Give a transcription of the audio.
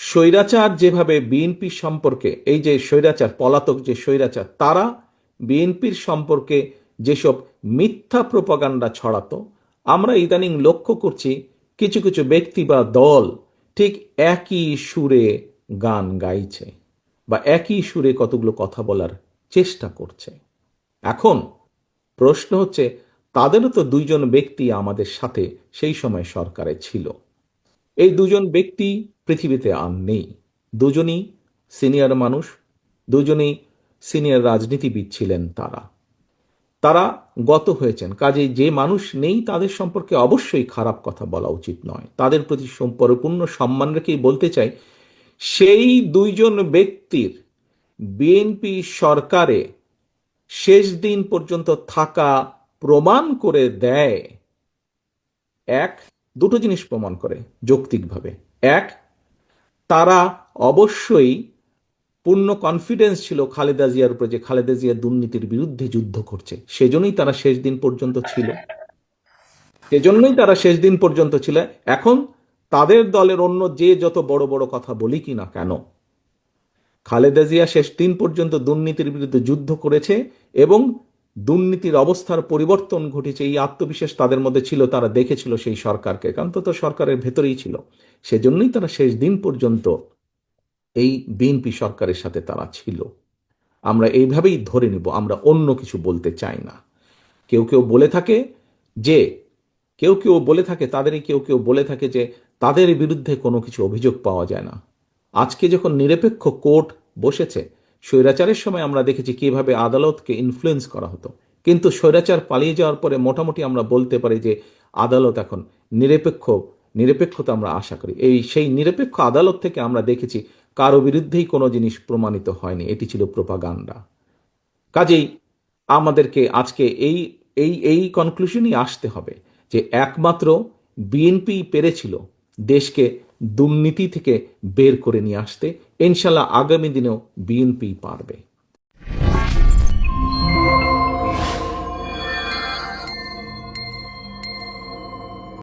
স্বৈরাচার যেভাবে বিএনপি সম্পর্কে, এই যে স্বৈরাচার, পলাতক যে স্বৈরাচার, তারা বিএনপির সম্পর্কে যেসব মিথ্যা প্রপাগান্ডা ছড়াতো, আমরা ইদানিং লক্ষ্য করছি কিছু কিছু ব্যক্তি বা দল ঠিক একই সুরে গান গাইছে বা একই সুরে কতগুলো কথা বলার চেষ্টা করছে। এখন প্রশ্ন হচ্ছে, তাদেরও তো দুইজন ব্যক্তি আমাদের সাথে সেই সময় সরকারে ছিল। এই দুজন ব্যক্তি পৃথিবীতে আর নেই। দুজনই সিনিয়র মানুষ, দুজনেই সিনিয়র রাজনীতিবিদ ছিলেন। তারা তারা গত হয়েছেন, কাজেই যে মানুষ নেই তাদের সম্পর্কে অবশ্যই খারাপ কথা বলা উচিত নয়। তাদের প্রতি পরিপূর্ণ সম্মান রেখেই বলতে চাই, সেই দুইজন ব্যক্তির বিএনপি সরকারে শেষ দিন পর্যন্ত থাকা প্রমাণ করে দেয়, এক, দুটো জিনিস প্রমাণ করে যৌক্তিকভাবে। এক, তারা অবশ্যই পূর্ণ কনফিডেন্স ছিল খালেদা জিয়ার উপরে যে খালেদা জিয়া দুর্নীতির বিরুদ্ধে যুদ্ধ করছে, সেজন্যই তারা শেষ দিন পর্যন্ত ছিল। এখন তাদের দলের অন্য যে যত বড় বড় কথা বলি কি না কেন, খালেদা জিয়া শেষ দিন পর্যন্ত দুর্নীতির বিরুদ্ধে যুদ্ধ করেছে এবং দুর্নীতির অবস্থার পরিবর্তন ঘটেছে, এই আত্মবিশ্বাস তাদের মধ্যে ছিল। তারা দেখেছিল সেই সরকারকে, কারণ তো সরকারের ভেতরেই ছিল। সেজন্যই তারা শেষ দিন পর্যন্ত এই বিএনপি সরকারের সাথে তারা ছিল। আমরা এইভাবেই ধরে নিব, আমরা অন্য কিছু বলতে চাই না। কেউ কেউ বলে থাকে যে কেউ কেউ বলে থাকে যে তাদের বিরুদ্ধে কোনো কিছু অভিযোগ পাওয়া যায় না। আজকে যখন নিরপেক্ষ কোর্ট বসেছে, স্বৈরাচারের সময় আমরা দেখেছি কিভাবে আদালতকে ইনফ্লুয়েন্স করা হতো, কিন্তু স্বৈরাচার পালিয়ে যাওয়ার পরে মোটামুটি আমরা বলতে পারি যে আদালত এখন নিরপেক্ষতা আমরা আশা করি। সেই নিরপেক্ষ আদালত থেকে আমরা দেখেছি কারো বিরুদ্ধেই কোনো জিনিস প্রমাণিত হয়নি, এটি ছিল প্রোপাগান্ডা। কাজেই আমাদেরকে আজকে এই এই এই কনক্লুশনই আসতে হবে যে একমাত্র বিএনপি পেরেছিল দেশকে দুর্নীতি থেকে বের করে নিয়ে আসতে। ইনশাল্লাহ আগামী দিনেও বিএনপি পারবে।